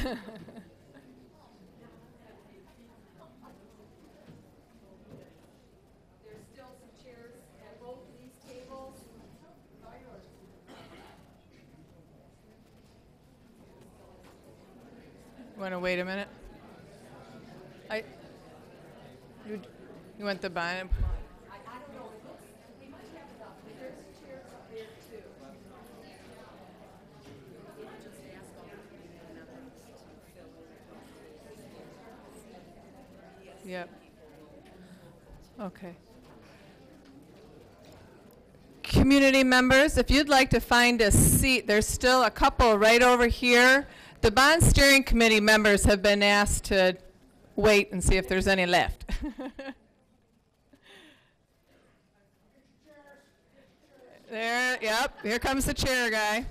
still some chairs at both of these tables. Want to wait a minute? You want the bottom? I don't know. It looks, we might have enough. There's chairs up there too. Yep. Okay. Community members, if you'd like to find a seat, there's still a couple right over here. The bond steering committee members have been asked to wait and see if there's any left. There, yep, here comes the chair guy.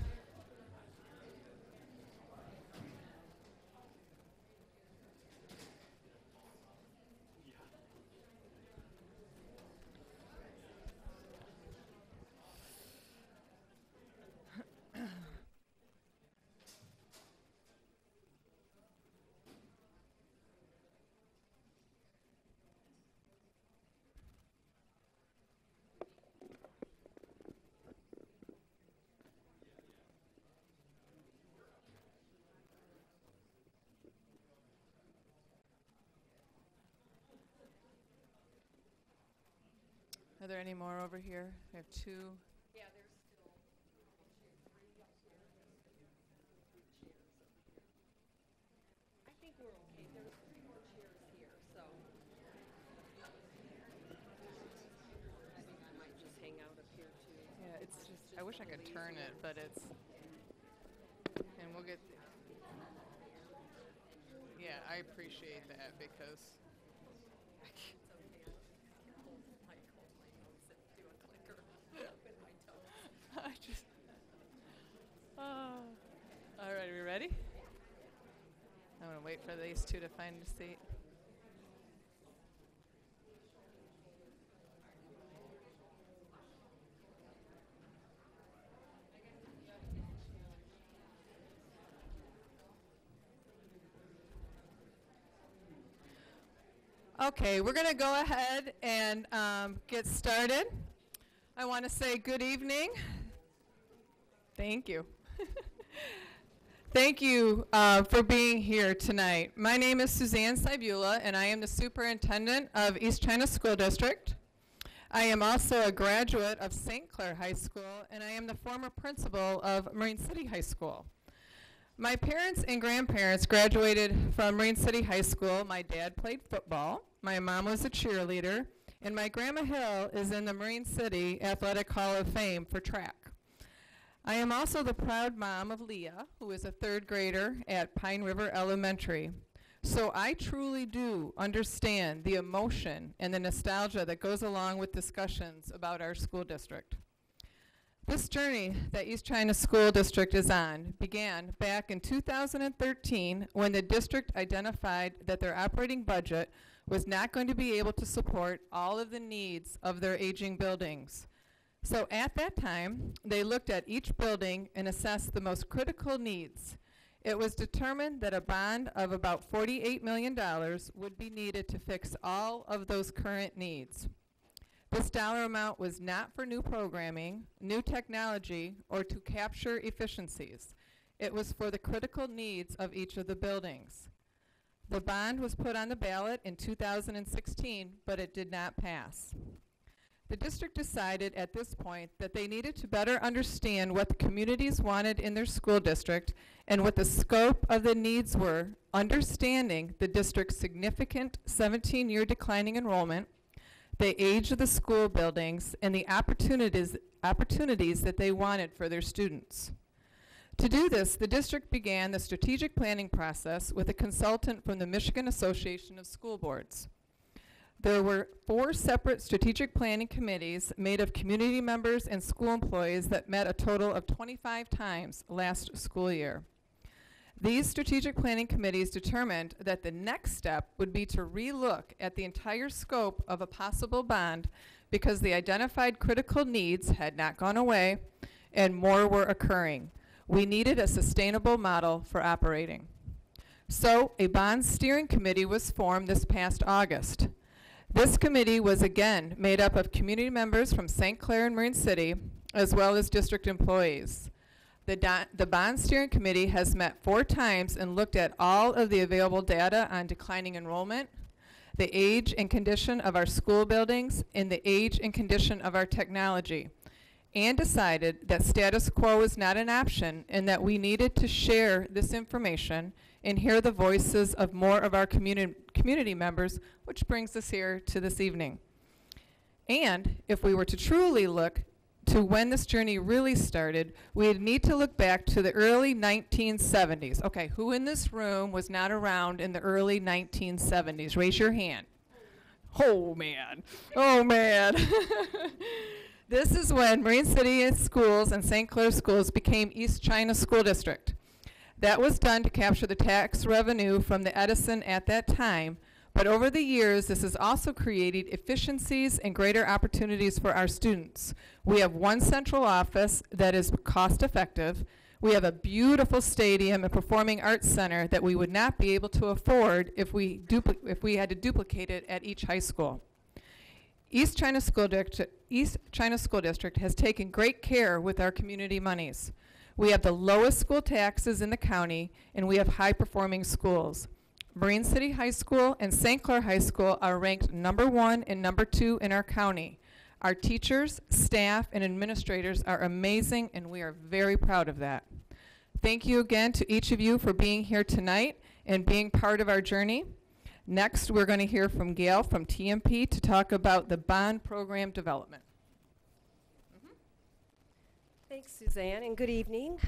Are there any more over here? We have two. Yeah, there's still three upstairs. I think we're okay. There's 3 more chairs here, so. I think I might just hang out up here too. Yeah, it's just, I wish I could turn it, but it's, and we'll get, yeah, I appreciate that because I can't. I just, oh. All right, are we ready? I'm going to wait for these two to find a seat. Okay, we're going to go ahead and get started. I want to say good evening. Thank you. Thank you for being here tonight. My name is Suzanne Cybula, and I am the superintendent of East China School District. I am also a graduate of St. Clair High School, and I am the former principal of Marine City High School. My parents and grandparents graduated from Marine City High School. My dad played football. My mom was a cheerleader. And my Grandma Hill is in the Marine City Athletic Hall of Fame for track. I am also the proud mom of Leah, who is a 3rd grader at Pine River Elementary. So I truly do understand the emotion and the nostalgia that goes along with discussions about our school district. This journey that East China School District is on began back in 2013 when the district identified that their operating budget was not going to be able to support all of the needs of their aging buildings. So at that time, they looked at each building and assessed the most critical needs. It was determined that a bond of about $48 million would be needed to fix all of those current needs. This dollar amount was not for new programming, new technology, or to capture efficiencies. It was for the critical needs of each of the buildings. The bond was put on the ballot in 2016, but it did not pass. The district decided at this point that they needed to better understand what the communities wanted in their school district and what the scope of the needs were, understanding the district's significant 17-year declining enrollment, the age of the school buildings, and the opportunities that they wanted for their students. To do this, the district began the strategic planning process with a consultant from the Michigan Association of School Boards. There were 4 separate strategic planning committees made of community members and school employees that met a total of 25 times last school year. These strategic planning committees determined that the next step would be to relook at the entire scope of a possible bond because the identified critical needs had not gone away and more were occurring. We needed a sustainable model for operating. So a bond steering committee was formed this past August. This committee was again made up of community members from St. Clair and Marine City, as well as district employees. The bond steering committee has met 4 times and looked at all of the available data on declining enrollment, the age and condition of our school buildings, and the age and condition of our technology, and decided that status quo is not an option and that we needed to share this information and hear the voices of more of our community members, which brings us here to this evening. And if we were to truly look to when this journey really started, we'd need to look back to the early 1970s. Okay, who in this room was not around in the early 1970s? Raise your hand. Oh man, oh man. This is when Marine City Schools and St. Clair Schools became East China School District. That was done to capture the tax revenue from the Edison at that time, but over the years, this has also created efficiencies and greater opportunities for our students. We have one central office that is cost effective. We have a beautiful stadium and performing arts center that we would not be able to afford if we had to duplicate it at each high school. East China School District has taken great care with our community monies. We have the lowest school taxes in the county, and we have high-performing schools. Marine City High School and St. Clair High School are ranked #1 and #2 in our county. Our teachers, staff, and administrators are amazing, and we are very proud of that. Thank you again to each of you for being here tonight and being part of our journey. Next, we're going to hear from Gail from TMP to talk about the bond program development. Thanks, Suzanne, and good evening.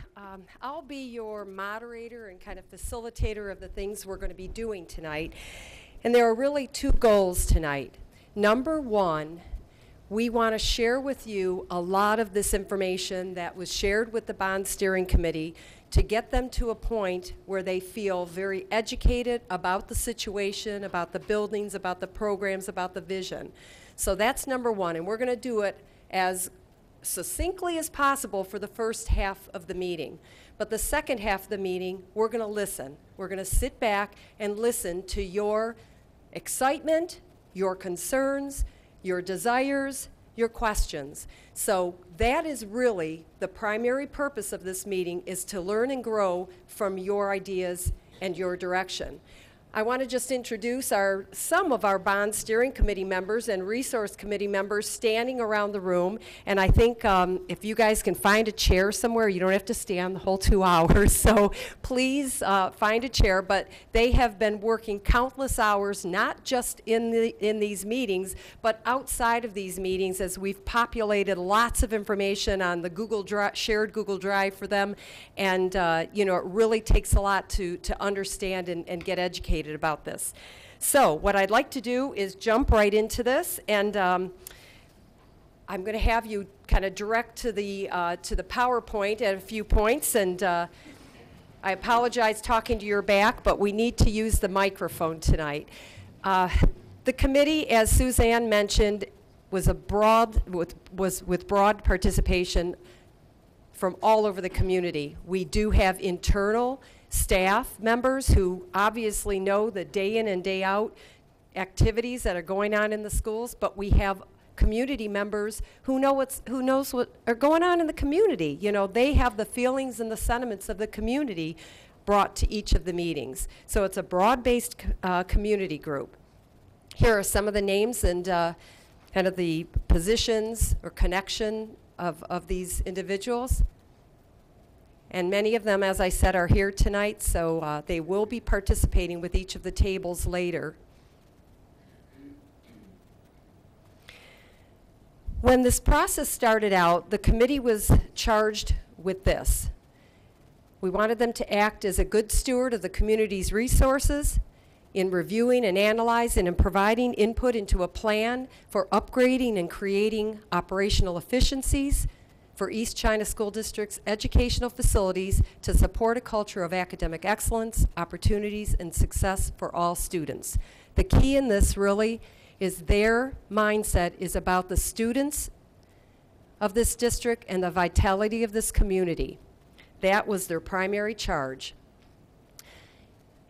I'll be your moderator and kind of facilitator of the things we're going to be doing tonight. And there are really 2 goals tonight. Number 1, we want to share with you a lot of this information that was shared with the Bond Steering Committee to get them to a point where they feel very educated about the situation, about the buildings, about the programs, about the vision. So that's number 1, and we're going to do it as succinctly as possible for the first half of the meeting. But the second half of the meeting, we're going to listen. We're going to sit back and listen to your excitement, your concerns, your desires, your questions. So that is really the primary purpose of this meeting, is to learn and grow from your ideas and your direction. I want to just introduce some of our Bond Steering Committee members and Resource Committee members standing around the room. And I think if you guys can find a chair somewhere, you don't have to stand the whole 2 hours. So please find a chair. But they have been working countless hours, not just in these meetings, but outside of these meetings, as we've populated lots of information on the shared Google Drive for them. And you know, it really takes a lot to understand and get educated about this. So what I'd like to do is jump right into this, and I'm going to have you kind of direct to the PowerPoint at a few points, and I apologize talking to your back, but we need to use the microphone tonight. The committee, as Suzanne mentioned, was with broad participation from all over the community. We do have internal staff members who obviously know the day in and day out activities that are going on in the schools, but we have community members who knows what are going on in the community. You know, they have the feelings and the sentiments of the community brought to each of the meetings. So it's a broad-based community group. Here are some of the names and kind of the positions or connection of these individuals. And many of them, as I said, are here tonight, so they will be participating with each of the tables later. When this process started out, the committee was charged with this. We wanted them to act as a good steward of the community's resources in reviewing and analyzing and providing input into a plan for upgrading and creating operational efficiencies for East China School District's educational facilities to support a culture of academic excellence, opportunities, and success for all students. The key in this really is their mindset is about the students of this district and the vitality of this community. That was their primary charge.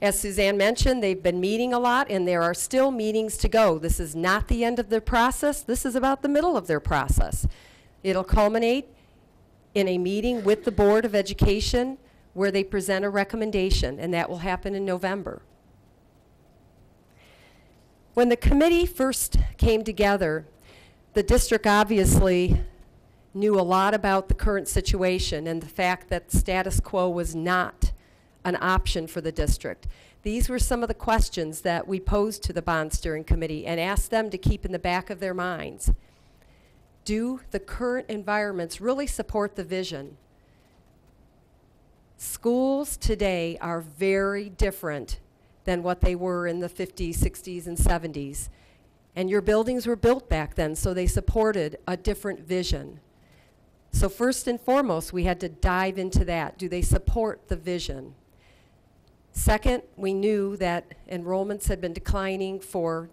As Suzanne mentioned, they've been meeting a lot, and there are still meetings to go. This is not the end of their process. This is about the middle of their process. It'll culminate in a meeting with the Board of Education where they present a recommendation, and that will happen in November. When the committee first came together, the district obviously knew a lot about the current situation and the fact that status quo was not an option for the district. These were some of the questions that we posed to the bond steering committee and asked them to keep in the back of their minds. Do the current environments really support the vision? Schools today are very different than what they were in the 50s, 60s, and 70s. And your buildings were built back then, so they supported a different vision. So first and foremost, we had to dive into that. Do they support the vision? Second, we knew that enrollments had been declining for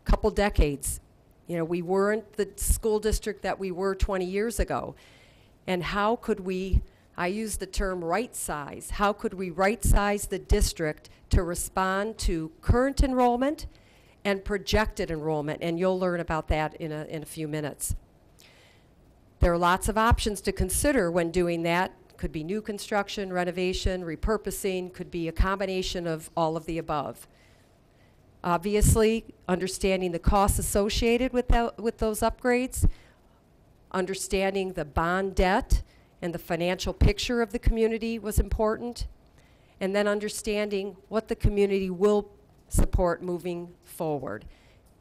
a couple decades. You know, we weren't the school district that we were 20 years ago. And how could we, I use the term right size, how could we right size the district to respond to current enrollment and projected enrollment? And you'll learn about that in a few minutes. There are lots of options to consider when doing that. Could be new construction, renovation, repurposing, could be a combination of all of the above. Obviously, understanding the costs associated with those upgrades, understanding the bond debt and the financial picture of the community was important, and then understanding what the community will support moving forward.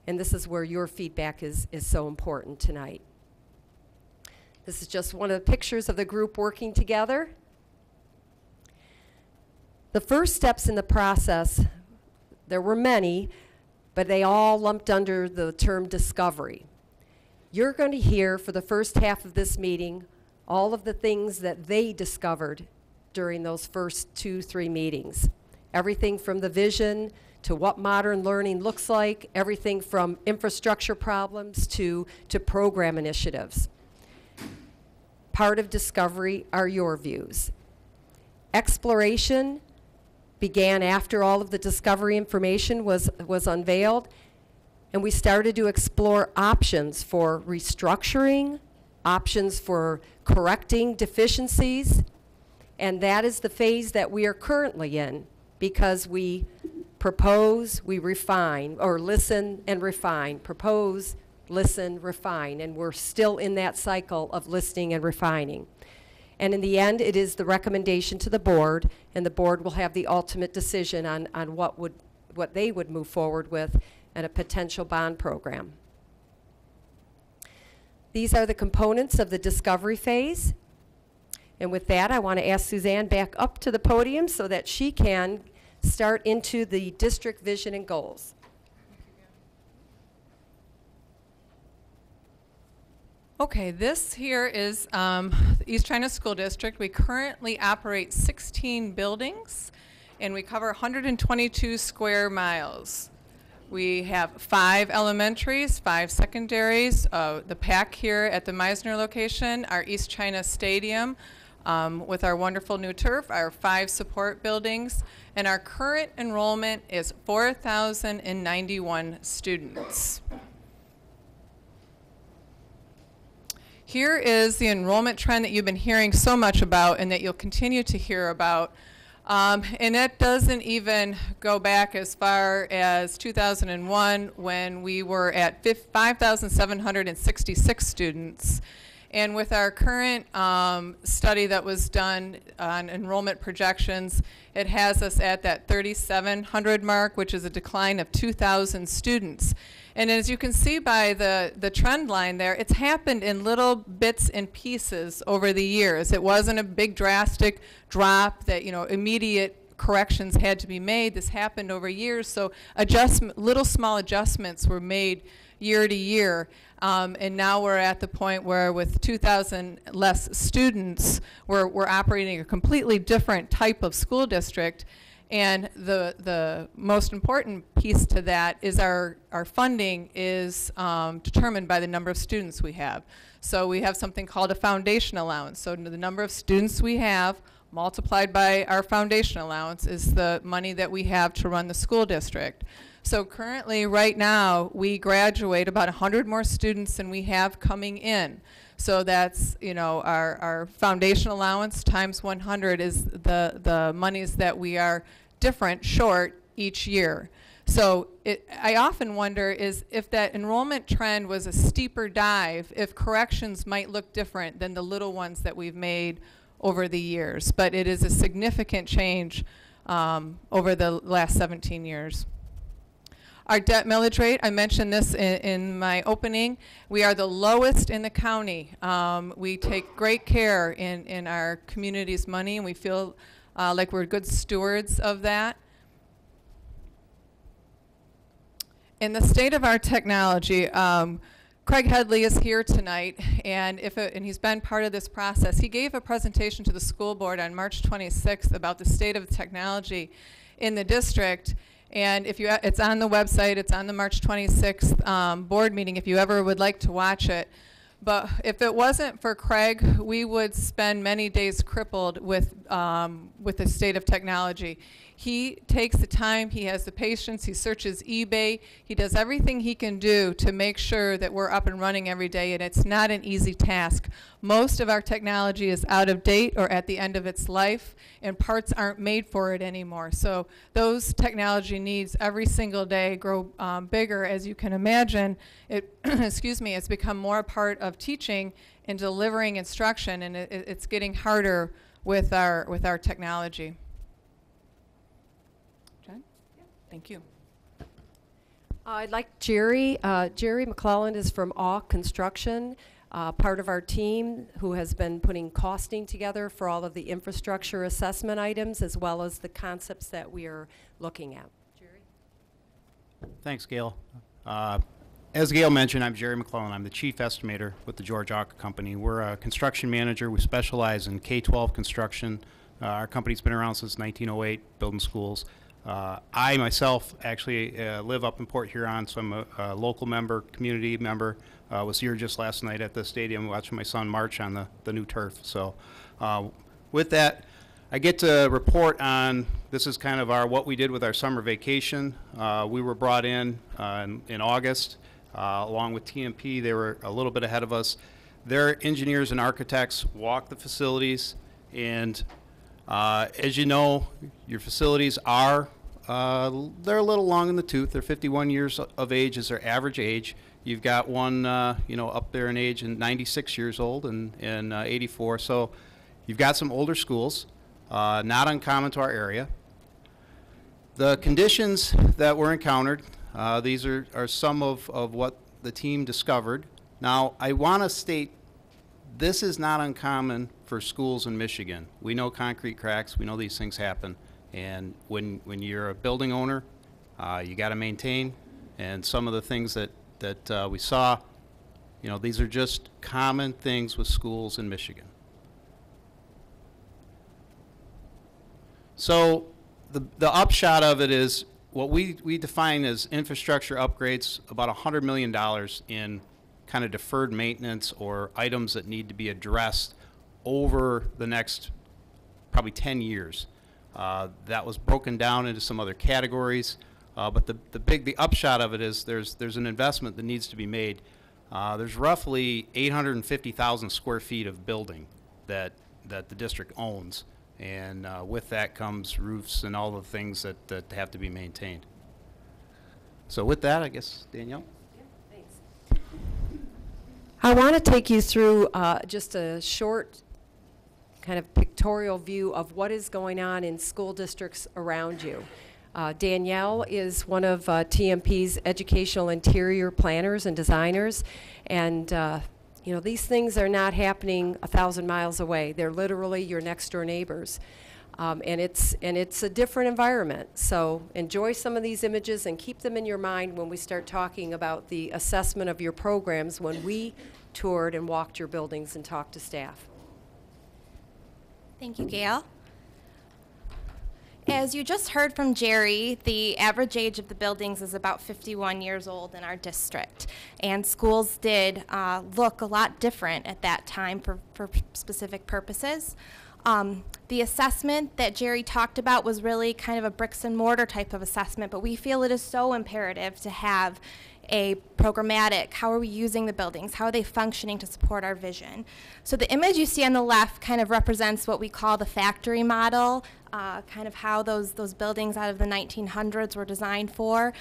And this is where your feedback is so important tonight. This is just one of the pictures of the group working together. The first steps in the process, there were many, but they all lumped under the term discovery. You're going to hear for the first half of this meeting all of the things that they discovered during those first 2-3 meetings. Everything from the vision to what modern learning looks like, everything from infrastructure problems to program initiatives. Part of discovery are your views. Exploration began after all of the discovery information was unveiled, and we started to explore options for restructuring, options for correcting deficiencies, and that is the phase that we are currently in, because we propose, we refine, or listen and refine, propose, listen, refine, and we're still in that cycle of listening and refining. And in the end, it is the recommendation to the board, and the board will have the ultimate decision on what they would move forward with and a potential bond program. These are the components of the discovery phase. And with that, I want to ask Suzanne back up to the podium so that she can start into the district vision and goals. Okay, this here is the East China School District. We currently operate 16 buildings, and we cover 122 square miles. We have 5 elementaries, 5 secondaries, the PAC here at the Meisner location, our East China Stadium with our wonderful new turf, our 5 support buildings, and our current enrollment is 4,091 students. Here is the enrollment trend that you've been hearing so much about and that you'll continue to hear about. And that doesn't even go back as far as 2001 when we were at 5,766 students. And with our current study that was done on enrollment projections, it has us at that 3,700 mark, which is a decline of 2,000 students. And as you can see by the trend line there, it's happened in little bits and pieces over the years. It wasn't a big drastic drop that, you know, immediate corrections had to be made. This happened over years, so little small adjustments were made year to year. And now we're at the point where with 2,000 less students, we're operating a completely different type of school district. And the most important piece to that is our funding is determined by the number of students we have. So we have something called a foundation allowance. So the number of students we have multiplied by our foundation allowance is the money that we have to run the school district. So currently, right now, we graduate about 100 more students than we have coming in. So that's, you know, our foundation allowance times 100 is the monies that we are different short each year. So I often wonder is if that enrollment trend was a steeper dive, if corrections might look different than the little ones that we've made over the years. But it is a significant change over the last 17 years. Our debt millage rate, I mentioned this in my opening, we are the lowest in the county. We take great care in our community's money, and we feel like we're good stewards of that. In the state of our technology, Craig Headley is here tonight, and he's been part of this process. He gave a presentation to the school board on March 26th about the state of technology in the district. And it's on the website, it's on the March 26th board meeting if you ever would like to watch it. But if it wasn't for Craig, we would spend many days crippled with the state of technology. He takes the time, he has the patience, he searches eBay, he does everything he can do to make sure that we're up and running every day, and it's not an easy task. Most of our technology is out of date or at the end of its life, and parts aren't made for it anymore. So those technology needs every single day grow bigger. As you can imagine, excuse me, it's become more a part of teaching and delivering instruction, and it's getting harder with our technology. Thank you. I'd like Jerry. Jerry McClellan is from Awe Construction, part of our team who has been putting costing together for all of the infrastructure assessment items as well as the concepts that we are looking at. Jerry? Thanks, Gail. As Gail mentioned, I'm Jerry McClellan. I'm the chief estimator with the George Auca Company. We're a construction manager. We specialize in K-12 construction. Our company's been around since 1908, building schools. I myself actually live up in Port Huron, so I'm a local member, community member. Was here just last night at the stadium watching my son march on the new turf. So with that, I get to report on, this is kind of what we did with our summer vacation. We were brought in August along with TMP. They were a little bit ahead of us. Their engineers and architects walked the facilities, and as you know, your facilities are, they're a little long in the tooth. They're 51 years of age is their average age. You've got one, up there in age and 96 years old and 84. So you've got some older schools, not uncommon to our area. The conditions that were encountered, these are some of what the team discovered. Now, I want to state this is not uncommon for schools in Michigan. We know concrete cracks. We know these things happen. And when you're a building owner, you got to maintain. And some of the things that we saw, these are just common things with schools in Michigan. So the upshot of it is what we define as infrastructure upgrades, about $100 million in kind of deferred maintenance or items that need to be addressed over the next probably 10 years. That was broken down into some other categories, but the upshot of it is there's an investment that needs to be made. There's roughly 850,000 square feet of building that the district owns, and with that comes roofs and all the things that have to be maintained. So with that, I guess, Danielle? I want to take you through just a short kind of pictorial view of what is going on in school districts around you. Danielle is one of TMP's educational interior planners and designers, and these things are not happening 1,000 miles away. They're literally your next door neighbors. And it's a different environment. So enjoy some of these images and keep them in your mind when we start talking about the assessment of your programs when we toured and walked your buildings and talked to staff. Thank you, Gail. As you just heard from Jerry, the average age of the buildings is about 51 years old in our district. And schools did look a lot different at that time for specific purposes. The assessment that Jerry talked about was really kind of a bricks and mortar type of assessment, but we feel it is so imperative to have a programmatic, how are we using the buildings, how are they functioning to support our vision. So the image you see on the left kind of represents what we call the factory model, kind of how those buildings out of the 1900s were designed for,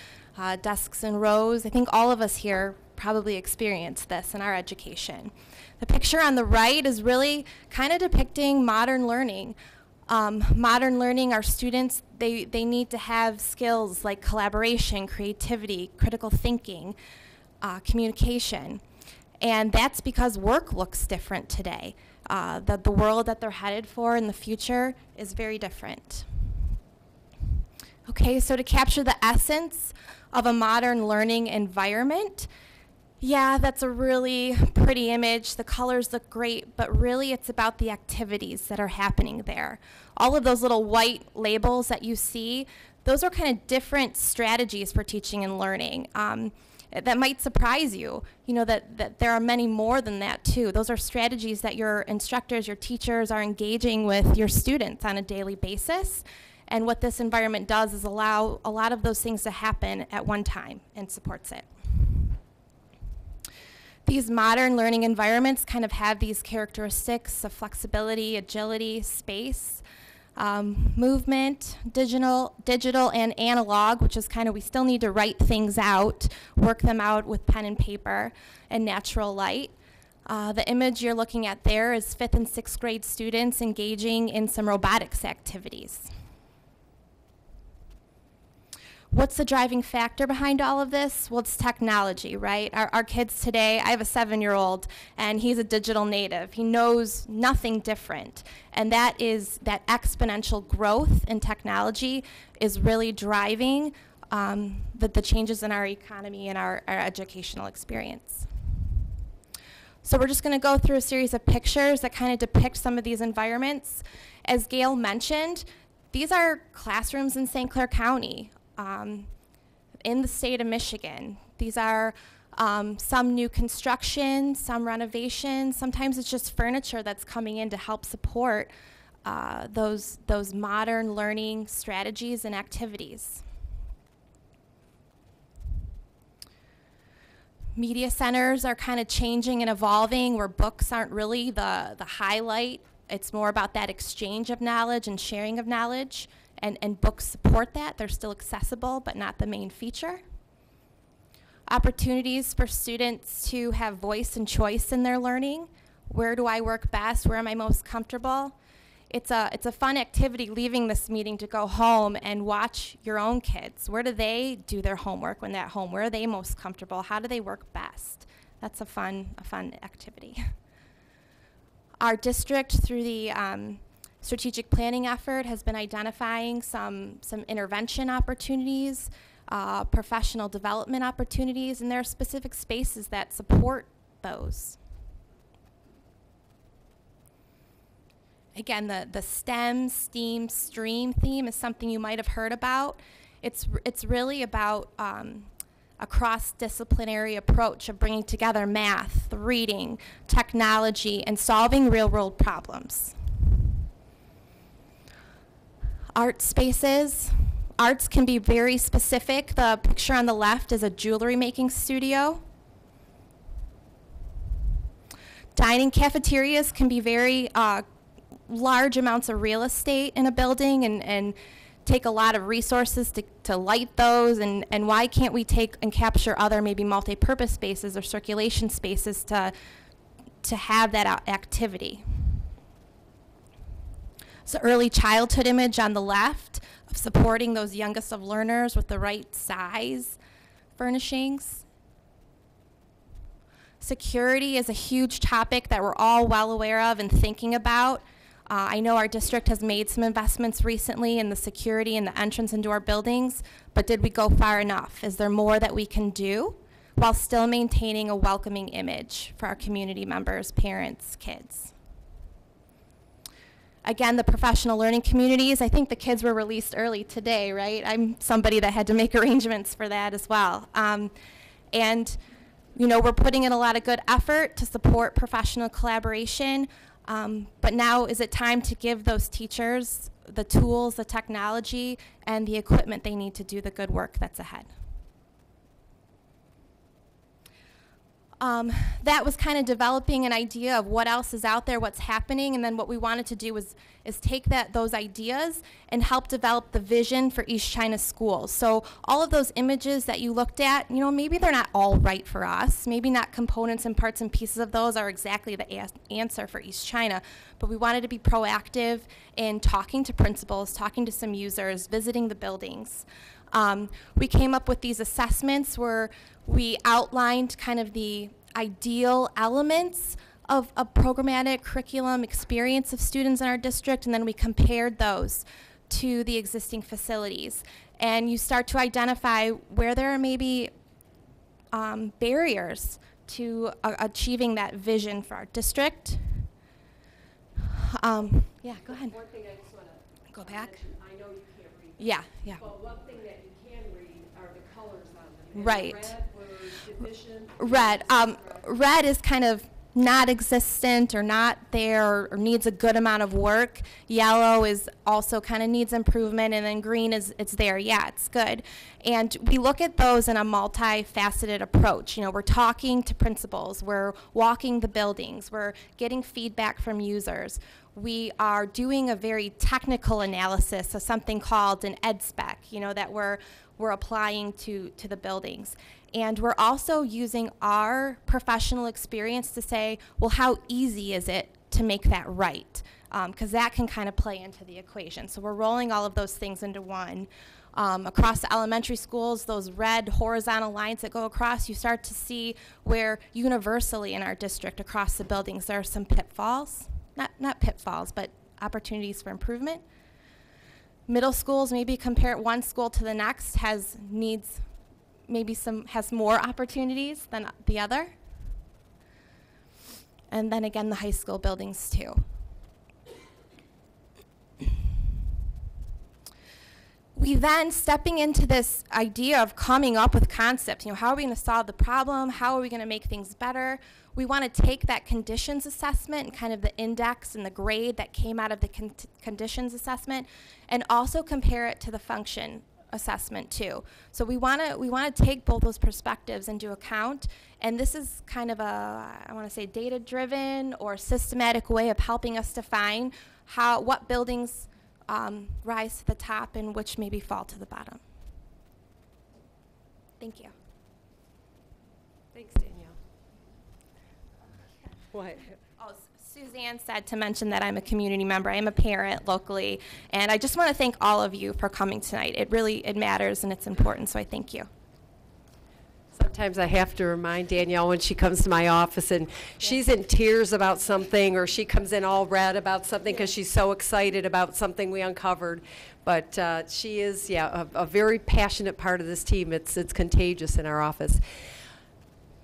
desks and rows. I think all of us here probably experienced this in our education. The picture on the right is really kind of depicting modern learning. Modern learning, our students, they need to have skills like collaboration, creativity, critical thinking, communication. And that's because work looks different today. The world that they're headed for in the future is very different. Okay, so to capture the essence of a modern learning environment, yeah, that's a really pretty image. The colors look great, but really it's about the activities that are happening there. All of those little white labels that you see, those are kind of different strategies for teaching and learning. That might surprise you, that there are many more than that too. Those are strategies that your instructors, your teachers are engaging with your students on a daily basis. And what this environment does is allow a lot of those things to happen at one time and supports it. These modern learning environments kind of have these characteristics of flexibility, agility, space, movement, digital and analog, which is kind of, we still need to write things out, work them out with pen and paper, and natural light. The image you're looking at there is 5th and 6th grade students engaging in some robotics activities. What's the driving factor behind all of this? Well, it's technology, right? Our kids today, I have a 7-year-old, and he's a digital native. He knows nothing different. And that exponential growth in technology is really driving the changes in our economy and our educational experience. So we're just going to go through a series of pictures that kind of depict some of these environments. As Gail mentioned, these are classrooms in St. Clair County. In the state of Michigan. These are some new construction, some renovation. Sometimes it's just furniture that's coming in to help support those modern learning strategies and activities. Media centers are kind of changing and evolving, where books aren't really the highlight. It's more about that exchange of knowledge and sharing of knowledge. And books support that. They're still accessible, but not the main feature. Opportunities for students to have voice and choice in their learning. Where do I work best? Where am I most comfortable? It's a fun activity leaving this meeting to go home and watch your own kids. Where do they do their homework when they're at home? Where are they most comfortable? How do they work best? That's a fun activity. Our district, through the strategic planning effort, has been identifying some intervention opportunities, professional development opportunities, and there are specific spaces that support those. Again, the STEM, STEAM, STREAM theme is something you might have heard about. It's really about a cross-disciplinary approach of bringing together math, reading, technology, and solving real-world problems. Art spaces. Arts can be very specific. The picture on the left is a jewelry making studio. Dining cafeterias can be very large amounts of real estate in a building and take a lot of resources to light those, and why can't we take and capture other maybe multi-purpose spaces or circulation spaces to have that activity. So early childhood image on the left of supporting those youngest of learners with the right size furnishings. Security is a huge topic that we're all well aware of and thinking about. I know our district has made some investments recently in the security and the entrance into our buildings, but did we go far enough? Is there more that we can do while still maintaining a welcoming image for our community members, parents, kids? Again, the professional learning communities, I think the kids were released early today, right? I'm somebody that had to make arrangements for that as well. And we're putting in a lot of good effort to support professional collaboration. But now is it time to give those teachers the tools, the technology, and the equipment they need to do the good work that's ahead. That was kind of developing an idea of what else is out there, what's happening, and then what we wanted to do is take those ideas and help develop the vision for East China schools. So all of those images that you looked at, you know, maybe they're not all right for us. Maybe not components and parts and pieces of those are exactly the answer for East China, but we wanted to be proactive in talking to principals, talking to some users, visiting the buildings. We came up with these assessments where we outlined kind of the ideal elements of a programmatic curriculum experience of students in our district, and then we compared those to the existing facilities. And you start to identify where there are maybe barriers to achieving that vision for our district. Yeah, go ahead. One thing I just want to Go back. mention, I know you can't read. Yeah, yeah. But one thing that you can read are the colors on them. And Right. Red were deficient. Red. Red is kind of not existent or not there or needs a good amount of work. Yellow is also kind of needs improvement, and then green is it's there. Yeah, it's good. And we look at those in a multifaceted approach. You know, we're talking to principals, we're walking the buildings, we're getting feedback from users. We are doing a very technical analysis of something called an ed spec, you know, that we're applying to the buildings. And we're also using our professional experience to say, well, how easy is it to make that right? Because that can kind of play into the equation. So we're rolling all of those things into one. Across the elementary schools, those red horizontal lines that go across, you start to see where universally in our district across the buildings there are some pitfalls. Not pitfalls, but opportunities for improvement. Middle schools, maybe compare one school to the next, has more opportunities than the other. And then again, the high school buildings too. We then, stepping into this idea of coming up with concepts, you know, how are we going to solve the problem? How are we going to make things better? We want to take that conditions assessment and kind of the index and the grade that came out of the conditions assessment and also compare it to the function assessment too. So we want to take both those perspectives into account, and this is kind of a, I want to say, data-driven or systematic way of helping us define what buildings rise to the top and which maybe fall to the bottom. Thank you. Thanks, Danielle. What? Oh, Suzanne said to mention that I'm a community member. I'm a parent locally, and I just want to thank all of you for coming tonight. It matters and it's important, so I thank you. Sometimes I have to remind Danielle when she comes to my office and she's in tears about something, or she comes in all red about something because she's so excited about something we uncovered. But she is, a very passionate part of this team. It's contagious in our office.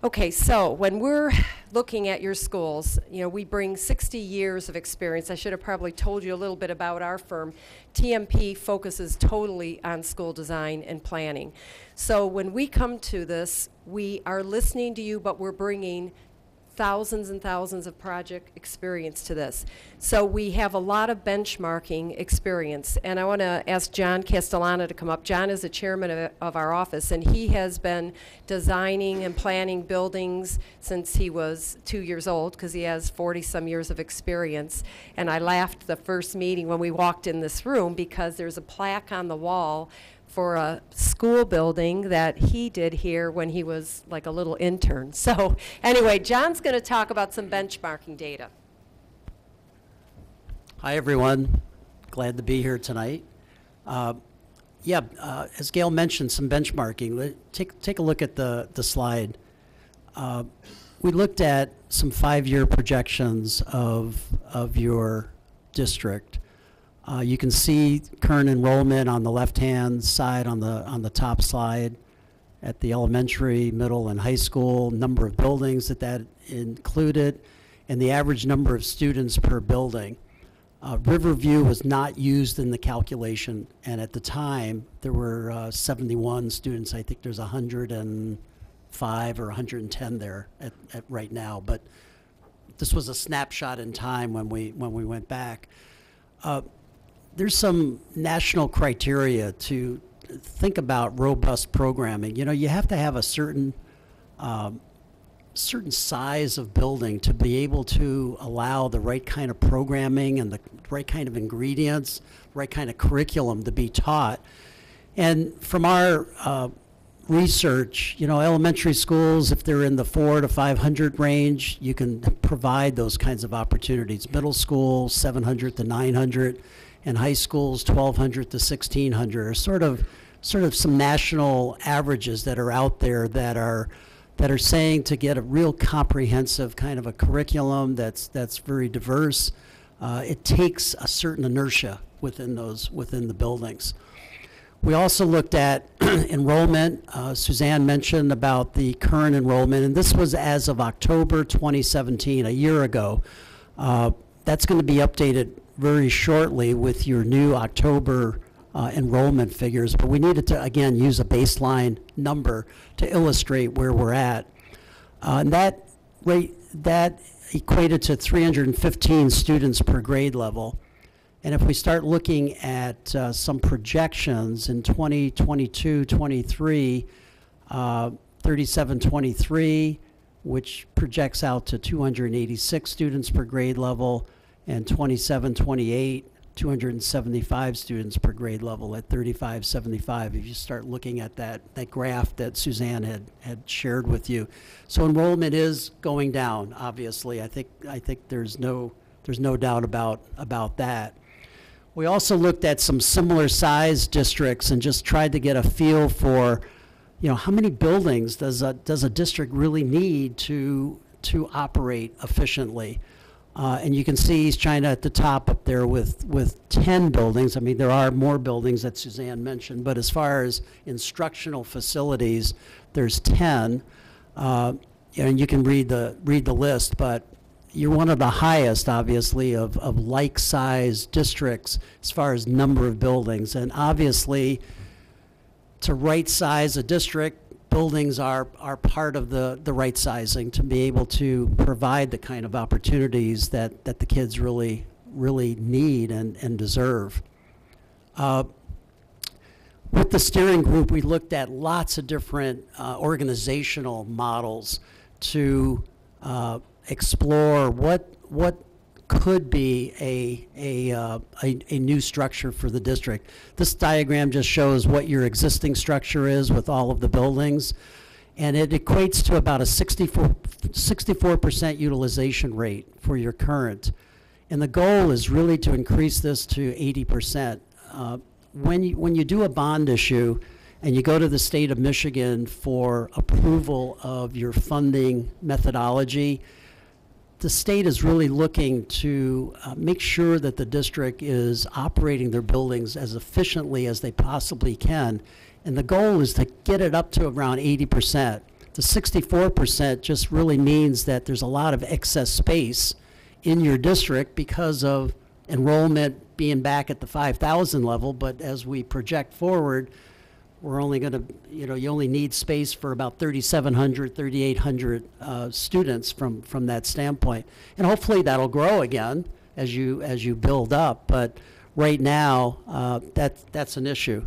Okay, so when we're looking at your schools, you know, we bring 60 years of experience. I should have probably told you a little bit about our firm. TMP focuses totally on school design and planning. So when we come to this, we are listening to you, but we're bringing thousands and thousands of project experience to this. So we have a lot of benchmarking experience, and I want to ask John Castellano to come up. John is the chairman of our office, and he has been designing and planning buildings since he was 2 years old, because he has 40-some years of experience. And I laughed the first meeting when we walked in this room because there's a plaque on the wall for a school building that he did here when he was like a little intern. So anyway, John's going to talk about some benchmarking data. Hi, everyone. Glad to be here tonight. As Gail mentioned, some benchmarking. Take a look at the slide. We looked at some 5-year projections of your district. You can see current enrollment on the left-hand side on the top slide at the elementary, middle, and high school, number of buildings that included, and the average number of students per building. Riverview was not used in the calculation, and at the time there were 71 students. I think there's 105 or 110 there at right now, but this was a snapshot in time when we went back. There's some national criteria to think about robust programming. You know, you have to have a certain size of building to be able to allow the right kind of programming and the right kind of ingredients, right kind of curriculum to be taught. And from our research, you know, elementary schools, if they're in the 400 to 500 range, you can provide those kinds of opportunities. Middle school, 700 to 900, and high schools, 1,200 to 1,600, are sort of some national averages that are out there that are saying to get a real comprehensive kind of a curriculum that's very diverse. It takes a certain inertia within the buildings. We also looked at enrollment. Suzanne mentioned about the current enrollment, and this was as of October 2017, a year ago. That's going to be updated very shortly with your new October enrollment figures, but we needed to, again, use a baseline number to illustrate where we're at. And that equated to 315 students per grade level. And if we start looking at some projections in 2022-23, 37-23, which projects out to 286 students per grade level, and 27-28, 275 students per grade level at 35-75, if you start looking at that graph that Suzanne had shared with you. So enrollment is going down, obviously. I think there's no doubt about that. We also looked at some similar size districts and just tried to get a feel for, you know, how many buildings does a district really need to operate efficiently? And you can see East China at the top up there with 10 buildings. I mean, there are more buildings that Suzanne mentioned, but as far as instructional facilities, there's 10. And you can read the list, but you're one of the highest, obviously, of like-sized districts as far as number of buildings. And obviously, to right-size a district, buildings are part of the right sizing to be able to provide the kind of opportunities that the kids really need and deserve. With the steering group, we looked at lots of different organizational models to explore what could be a new structure for the district. This diagram just shows what your existing structure is with all of the buildings, and it equates to about a 64% utilization rate for your current. And the goal is really to increase this to 80%. When you do a bond issue and you go to the state of Michigan for approval of your funding methodology, the state is really looking to make sure that the district is operating their buildings as efficiently as they possibly can. And the goal is to get it up to around 80%. The 64% just really means that there's a lot of excess space in your district because of enrollment being back at the 5,000 level. But as we project forward, we're only going to, you only need space for about 3,700, 3,800 students from that standpoint. And hopefully that'll grow again as you build up. But right now, that's an issue.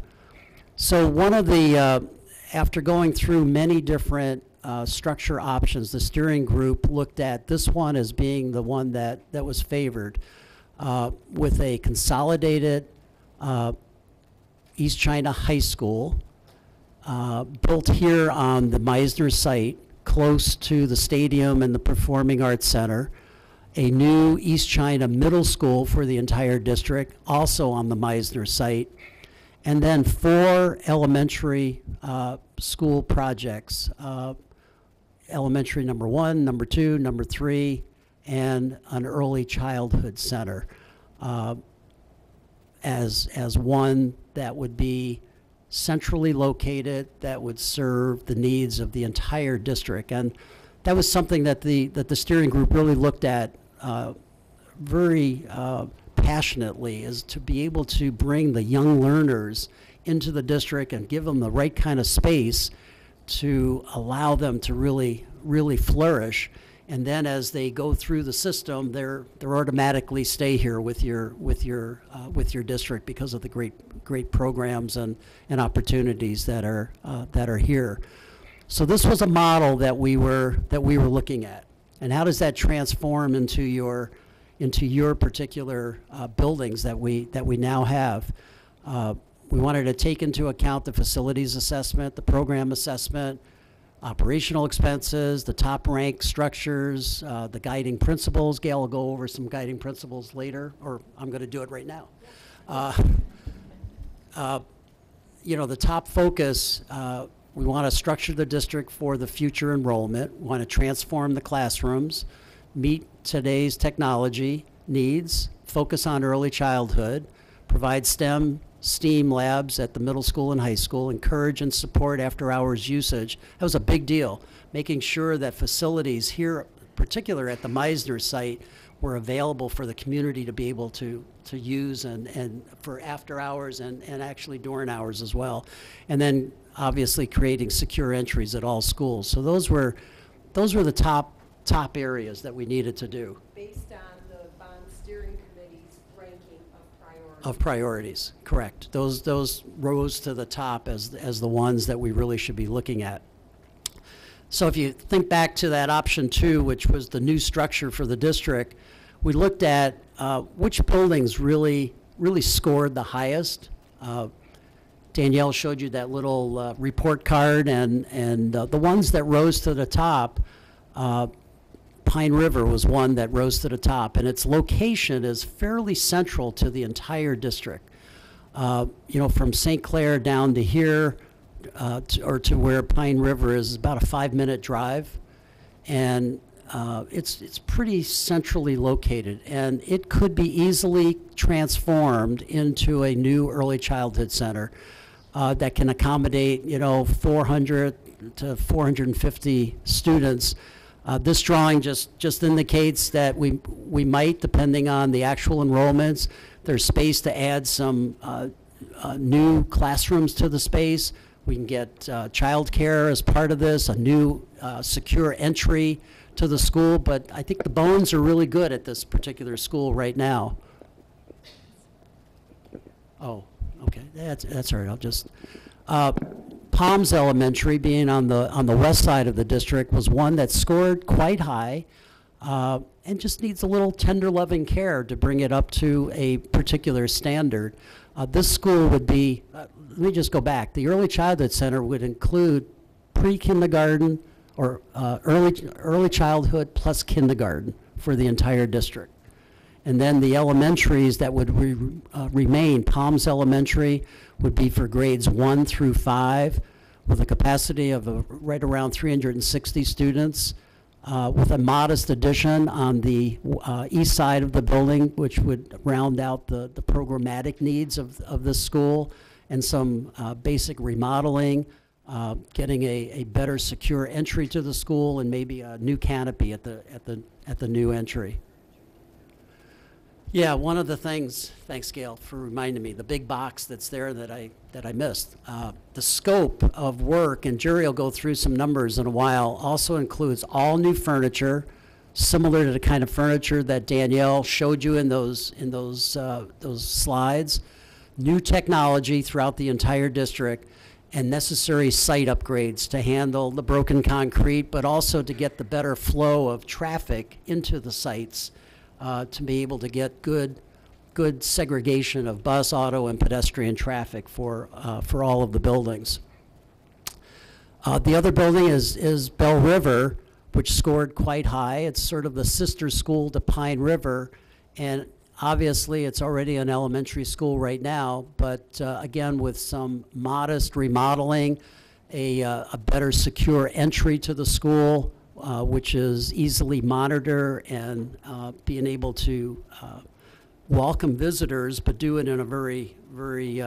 So one of the, after going through many different structure options, the steering group looked at this one as being the one that was favored with a consolidated East China High School, built here on the Meisner site, close to the stadium and the Performing Arts Center, a new East China Middle School for the entire district, also on the Meisner site, and then 4 elementary school projects, elementary number 1, number 2, number 3, and an early childhood center. As one that would be centrally located, that would serve the needs of the entire district. And that was something that the steering group really looked at very passionately, is to be able to bring the young learners into the district and give them the right kind of space to allow them to really flourish And then as they go through the system, they're automatically stay here with your district because of the great programs and opportunities that are here. So this was a model that we were looking at. And how does that transform into your particular buildings that we now have? We wanted to take into account the facilities assessment, the program assessment, operational expenses, the top rank structures, the guiding principles. Gail will go over some guiding principles later, or I'm going to do it right now. You know, the top focus, we want to structure the district for the future enrollment. We want to transform the classrooms, meet today's technology needs, focus on early childhood, provide STEAM labs at the middle school and high school, encourage and support after-hours usage. That was a big deal, making sure that facilities here, particular at the Meisner site, were available for the community to be able to use and for after hours and actually during hours as well. And then obviously creating secure entries at all schools. So those were the top areas that we needed to do. Based on the bond steering committee's ranking of priorities. Of priorities, correct. Those rose to the top as the ones that we really should be looking at. So if you think back to that option 2, which was the new structure for the district, we looked at which buildings really scored the highest. Danielle showed you that little report card, and the ones that rose to the top, Pine River was one that rose to the top, and its location is fairly central to the entire district. You know, from St. Clair down to here, or to where Pine River is about a 5-minute drive, and it's pretty centrally located, and it could be easily transformed into a new early childhood center that can accommodate, you know, 400 to 450 students. This drawing just indicates that we might, depending on the actual enrollments, there's space to add some new classrooms to the space. We can get childcare as part of this, a new secure entry to the school, but I think the bones are really good at this particular school right now. Oh, okay, that's all right. I'll just Palms Elementary, being on the west side of the district, was one that scored quite high and just needs a little tender loving care to bring it up to a particular standard. This school would be, let me just go back, the Early Childhood Center would include pre-kindergarten or early childhood plus kindergarten for the entire district. And then the elementaries that would remain, Palms Elementary would be for grades 1 through 5 with a capacity of right around 360 students, with a modest addition on the east side of the building, which would round out the programmatic needs of this school, and some basic remodeling, getting a better secure entry to the school, and maybe a new canopy at the new entry. Yeah, one of the things, thanks Gail for reminding me, the big box that's there that I missed. The scope of work, and Jerry will go through some numbers in a while, also includes all new furniture, similar to the kind of furniture that Danielle showed you in those slides, new technology throughout the entire district, and necessary site upgrades to handle the broken concrete, but also to get the better flow of traffic into the sites, to be able to get good segregation of bus, auto, and pedestrian traffic for all of the buildings. The other building is Bell River, which scored quite high. It's sort of the sister school to Pine River, and obviously it's already an elementary school right now, but again, with some modest remodeling, a better secure entry to the school, which is easily monitored, and being able to welcome visitors, but do it in a very, very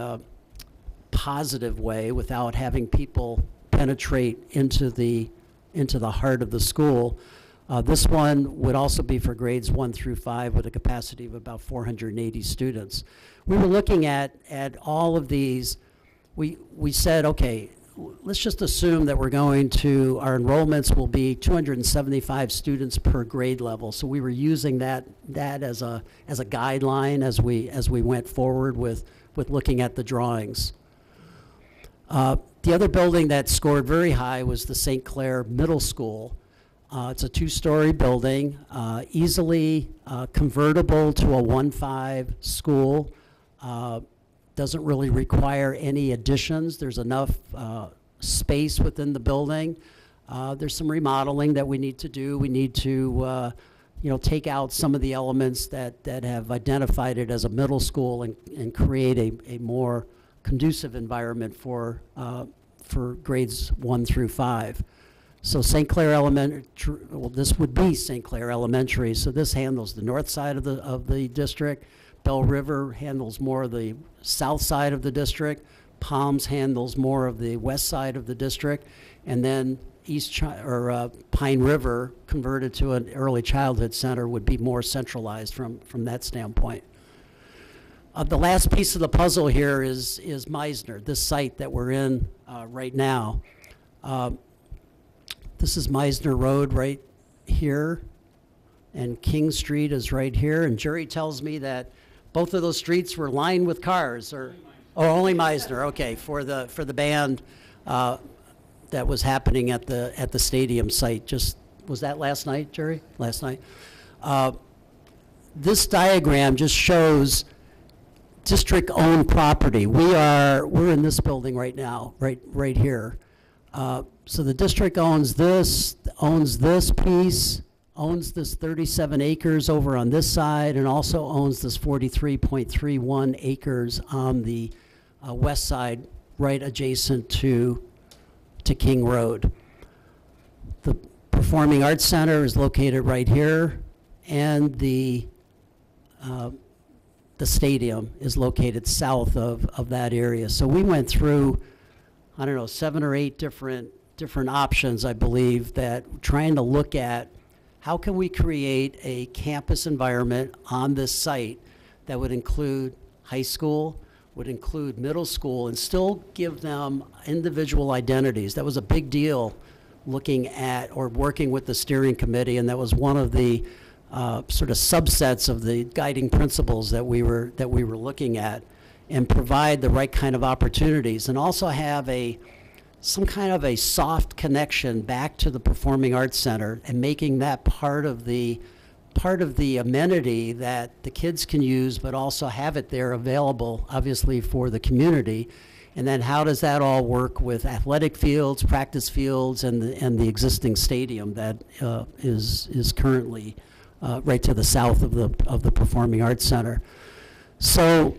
positive way without having people penetrate into the heart of the school. This one would also be for grades 1 through 5 with a capacity of about 480 students. We were looking at all of these. We said, okay, let's just assume that our enrollments will be 275 students per grade level. So we were using that as a guideline as we went forward with looking at the drawings. The other building that scored very high was the St. Clair Middle School. It's a 2-story building, easily convertible to a 1-5 school. Doesn't really require any additions. There's enough space within the building. There's some remodeling that we need to do. We need to take out some of the elements that have identified it as a middle school and create a more conducive environment for grades 1 through 5. So St. Clair Elementary, well, this would be St. Clair Elementary. So this handles the north side of the district. Bell River handles more of the south side of the district. Palms handles more of the west side of the district. And then Pine River, converted to an early childhood center, would be more centralized from that standpoint. The last piece of the puzzle here is Meisner, this site that we're in right now. This is Meisner Road right here, and King Street is right here. And Jerry tells me that both of those streets were lined with cars, or only Meisner. Okay, for the band that was happening at the stadium site. Was that last night, Jerry? Last night. This diagram just shows district-owned property. We're in this building right now, right here. So the district owns this piece, owns this 37 acres over on this side, and also owns this 43.31 acres on the west side, right adjacent to King Road. The Performing Arts Center is located right here, and the stadium is located south of that area. So we went through, I don't know, 7 or 8 different options, I believe, that trying to look at how can we create a campus environment on this site that would include high school, would include middle school, and still give them individual identities. That was a big deal looking at or working with the steering committee, and that was one of the sort of subsets of the guiding principles that we were looking at, and provide the right kind of opportunities, and also have some kind of a soft connection back to the Performing Arts Center, and making that part of the amenity that the kids can use, but also have it there available, obviously, for the community. And then how does that all work with athletic fields, practice fields, and the existing stadium that is currently right to the south of the Performing Arts Center. So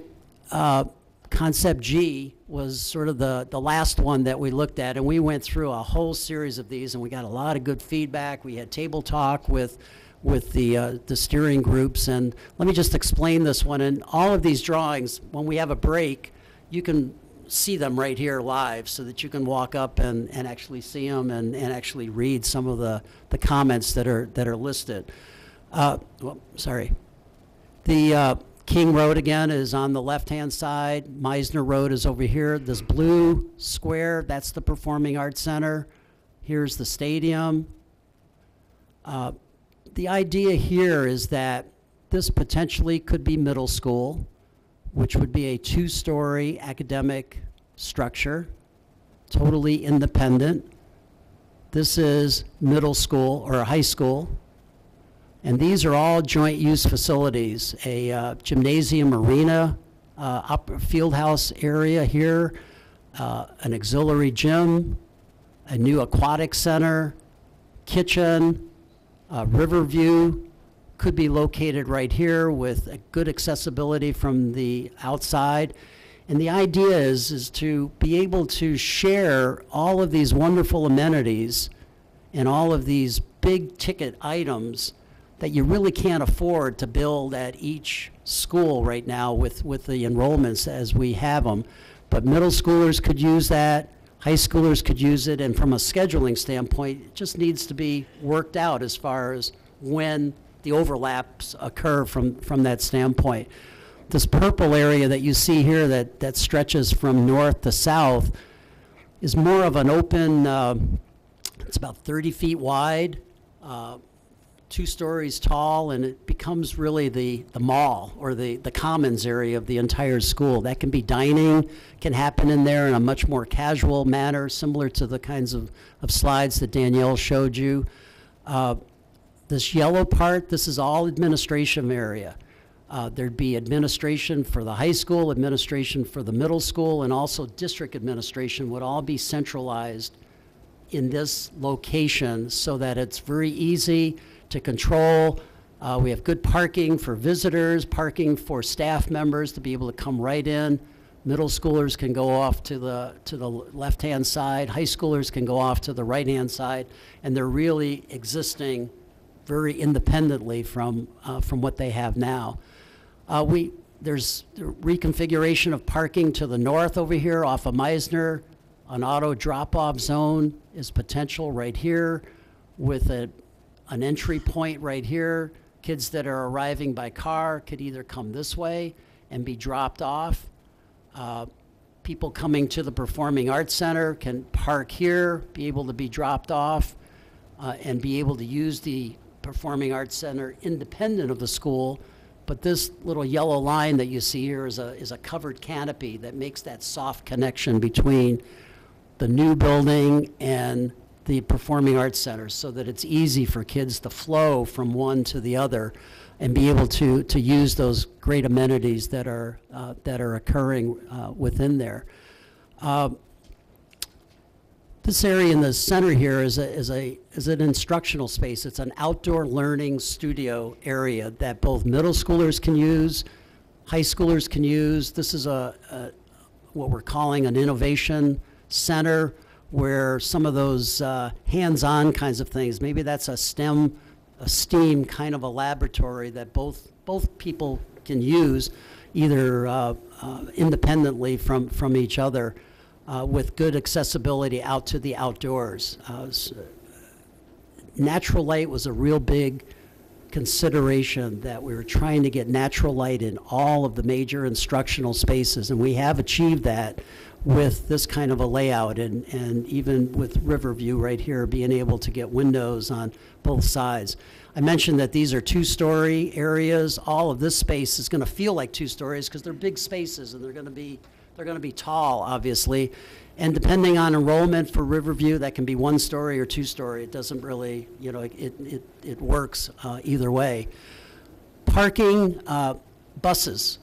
Concept G was sort of the last one that we looked at, and we went through a whole series of these, and we got a lot of good feedback. We had table talk with the steering groups, and let me just explain this one. And all of these drawings, when we have a break, you can see them right here live, so that you can walk up and actually see them and actually read some of the comments that are listed. Sorry. The King Road, again, is on the left-hand side. Meisner Road is over here. This blue square, that's the Performing Arts Center. Here's the stadium. The idea here is that this potentially could be middle school, which would be a 2-story academic structure, totally independent. This is middle school or high school. And these are all joint use facilities, a gymnasium arena, field house area here, an auxiliary gym, a new aquatic center, kitchen, Riverview could be located right here with a good accessibility from the outside. And the idea is to be able to share all of these wonderful amenities and all of these big ticket items that you really can't afford to build at each school right now with the enrollments as we have them. But middle schoolers could use that, high schoolers could use it, and from a scheduling standpoint, it just needs to be worked out as far as when the overlaps occur from that standpoint. This purple area that you see here that stretches from north to south, is more of an open, it's about 30 feet wide, 2 stories tall, and it becomes really the mall or the commons area of the entire school. That can be dining, can happen in there in a much more casual manner, similar to the kinds of slides that Danielle showed you. This yellow part, this is all administration area. There'd be administration for the high school, administration for the middle school, and also district administration would all be centralized in this location so that it's very easy to control. We have good parking for visitors, parking for staff members to be able to come right in. Middle schoolers can go off to the left-hand side. High schoolers can go off to the right-hand side, and they're really existing very independently from what they have now. There's reconfiguration of parking to the north over here off of Meisner. An auto drop-off zone is potential right here with an entry point right here. Kids that are arriving by car could either come this way and be dropped off. People coming to the Performing Arts Center can park here, be able to be dropped off, and be able to use the Performing Arts Center independent of the school. But this little yellow line that you see here is a covered canopy that makes that soft connection between the new building and the Performing Arts Center, so that it's easy for kids to flow from one to the other and be able to use those great amenities that are occurring within there. This area in the center here is an instructional space. It's an outdoor learning studio area that both middle schoolers can use, high schoolers can use. This is what we're calling an innovation center, where some of those hands-on kinds of things, maybe that's a STEAM kind of a laboratory that both people can use, either independently from each other, with good accessibility out to the outdoors. Natural light was a real big consideration, that we were trying to get natural light in all of the major instructional spaces, and we have achieved that with this kind of a layout, and even with Riverview right here being able to get windows on both sides. I mentioned that these are 2-story areas. All of this space is going to feel like 2 stories because they're big spaces, and they're going to be tall, obviously. And depending on enrollment for Riverview, that can be 1-story or 2-story. It doesn't really, it works either way. Parking, buses.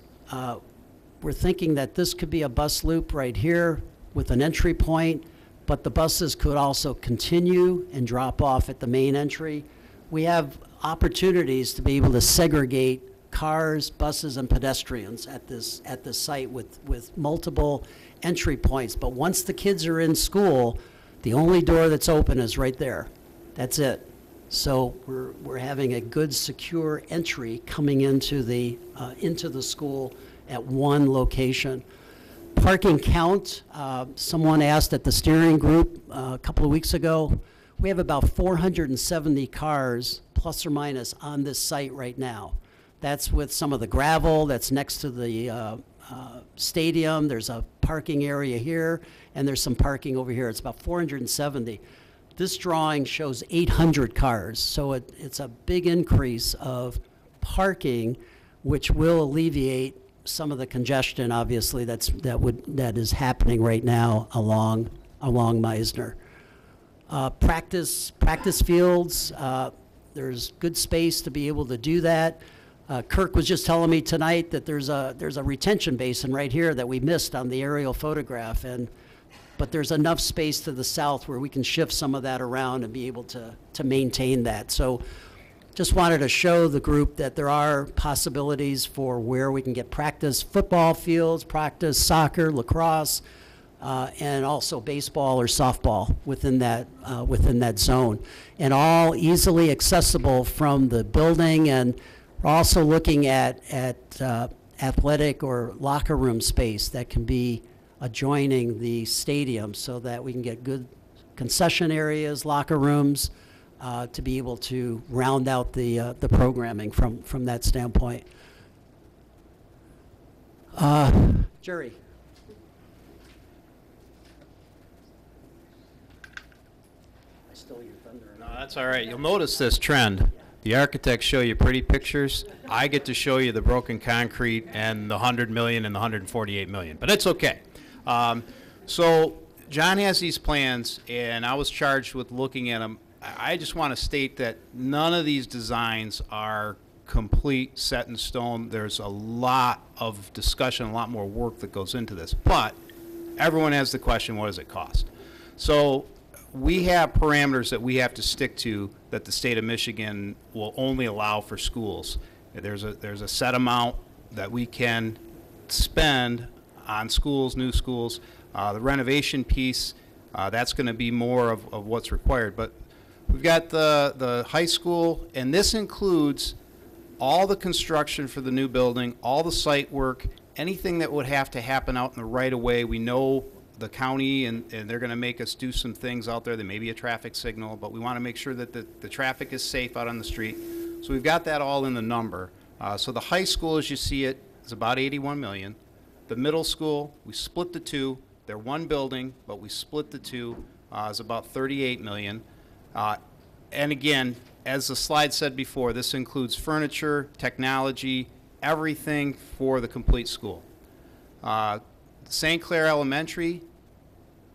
We're thinking that this could be a bus loop right here with an entry point, but the buses could also continue and drop off at the main entry. We have opportunities to be able to segregate cars, buses, and pedestrians at this site with multiple entry points. But once the kids are in school, the only door that's open is right there. That's it. So we're having a good, secure entry coming into the school at one location. Parking count, someone asked at the steering group a couple of weeks ago. We have about 470 cars, plus or minus, on this site right now. That's with some of the gravel that's next to the stadium. There's a parking area here, and there's some parking over here. It's about 470. This drawing shows 800 cars, so it's a big increase of parking, which will alleviate some of the congestion, obviously, that is happening right now along Meisner. Practice fields. There's good space to be able to do that. Kirk was just telling me tonight that there's a retention basin right here that we missed on the aerial photograph, but there's enough space to the south where we can shift some of that around and be able to maintain that. So just wanted to show the group that there are possibilities for where we can get practice football fields, practice soccer, lacrosse, and also baseball or softball within that zone, and all easily accessible from the building. And we're also looking at athletic or locker room space that can be adjoining the stadium, so that we can get good concession areas, locker rooms, to be able to round out the programming from that standpoint. Jerry. Still your thunder. No, that's all right. You'll notice this trend. The architects show you pretty pictures. I get to show you the broken concrete and the 100 million and the 148 million, but it's okay. So John has these plans, and I was charged with looking at them. I just want to state that none of these designs are complete, set in stone. There's a lot of discussion, a lot more work that goes into this. But everyone has the question, what does it cost? So we have parameters that we have to stick to that the state of Michigan will only allow for schools. There's a set amount that we can spend on schools, new schools. The renovation piece, that's going to be more of what's required. But we've got the high school, and this includes all the construction for the new building, all the site work, anything that would have to happen out in the right of way. We know the county, and they're going to make us do some things out there. There may be a traffic signal, but we want to make sure that the traffic is safe out on the street. So we've got that all in the number. So the high school, as you see it, is about 81 million. The middle school, we split the two. They're one building, but we split the two, is about 38 million. And again, as the slide said before, this includes furniture, technology, everything for the complete school. St. Clair Elementary,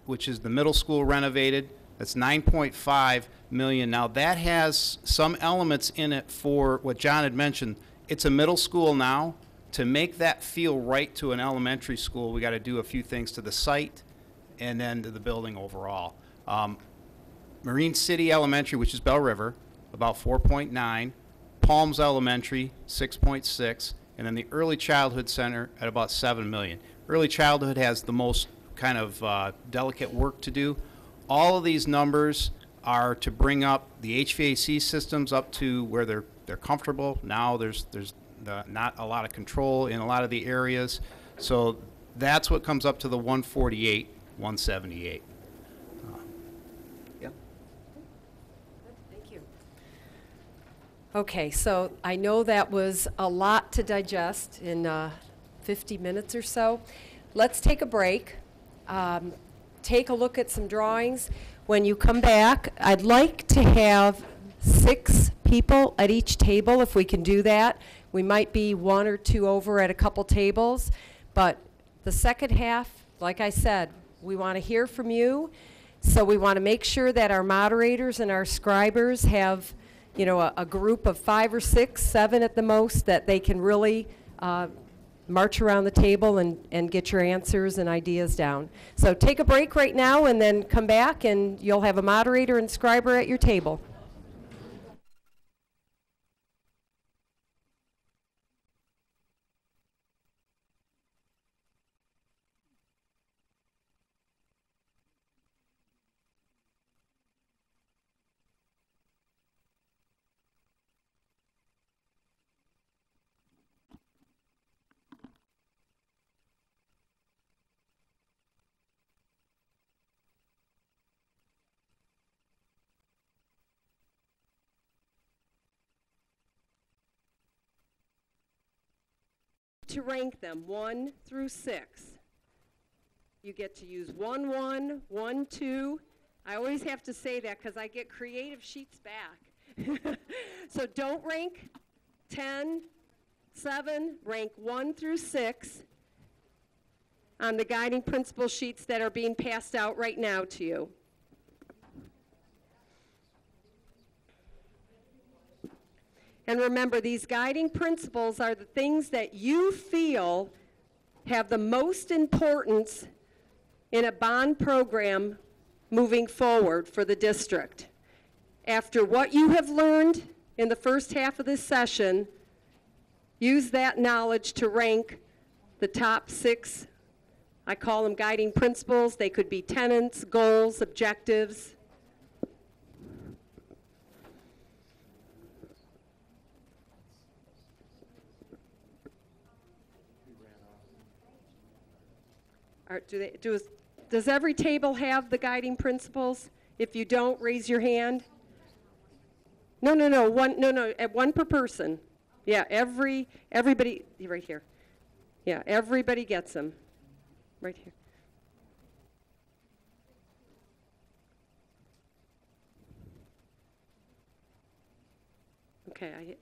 which is the middle school renovated, that's 9.5 million. Now that has some elements in it for what John had mentioned. It's a middle school now. To make that feel right to an elementary school, we got to do a few things to the site and then to the building overall. Marine City Elementary, which is Bell River, about 4.9. Palms Elementary, 6.6. And then the Early Childhood Center at about 7 million. Early childhood has the most kind of delicate work to do. All of these numbers are to bring up the HVAC systems up to where they're comfortable. Now there's not a lot of control in a lot of the areas. So that's what comes up to the 148, 178. Yeah. Thank you. Okay, so I know that was a lot to digest in 50 minutes or so. Let's take a break. Take a look at some drawings. When you come back, I'd like to have 6 people at each table if we can do that. We might be 1 or 2 over at a couple tables, but the second half, like I said, we want to hear from you. So we want to make sure that our moderators and our scribers have, you know, a group of 5 or 6, 7 at the most, that they can really march around the table and get your answers and ideas down. So take a break right now and then come back, and you'll have a moderator and scriber at your table. To rank them 1 through 6. You get to use 1, 1, 1, 2. I always have to say that because I get creative sheets back. So don't rank 10, 7, rank 1 through 6 on the guiding principle sheets that are being passed out right now to you. And remember, these guiding principles are the things that you feel have the most importance in a bond program moving forward for the district. After what you have learned in the first half of this session, use that knowledge to rank the top 6, I call them guiding principles. They could be tenets, goals, objectives. Does every table have the guiding principles? If you don't, raise your hand. No, one per person. Yeah, everybody, right here. Yeah, everybody gets them. Right here. Okay.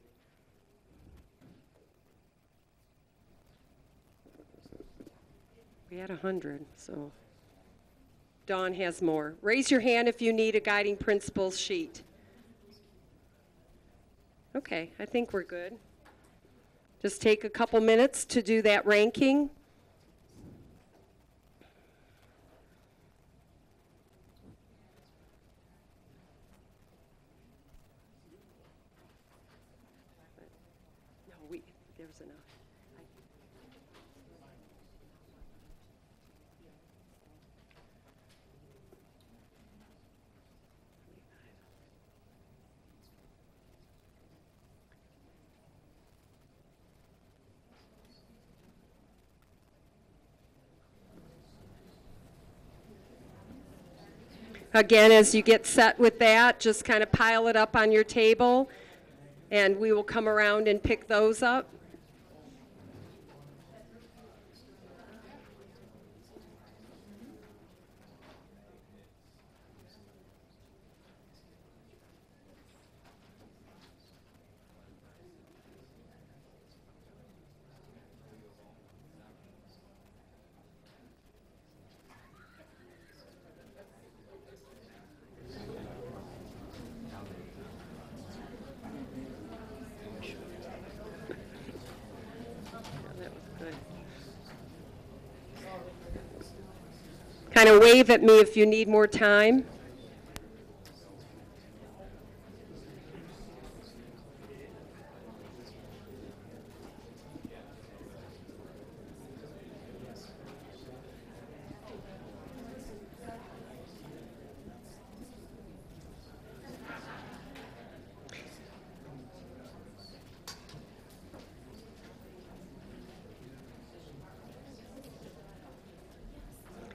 We had 100, so. Dawn has more. Raise your hand if you need a guiding principles sheet. Okay, I think we're good. Just take a couple minutes to do that ranking. No, there's enough. Again, as you get set with that, just kind of pile it up on your table, and we will come around and pick those up. Kind of wave at me if you need more time.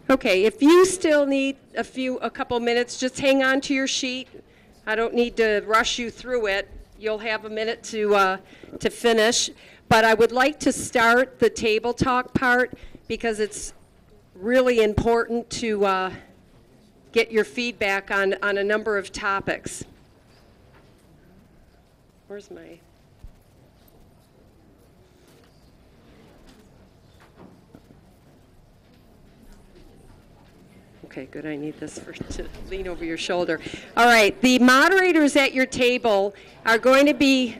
Okay, if you still need a couple minutes, just hang on to your sheet. I don't need to rush you through it. You'll have a minute to finish. But I would like to start the table talk part because it's really important to get your feedback on a number of topics. Where's my... Okay, good. I need this to lean over your shoulder. All right, the moderators at your table are going to be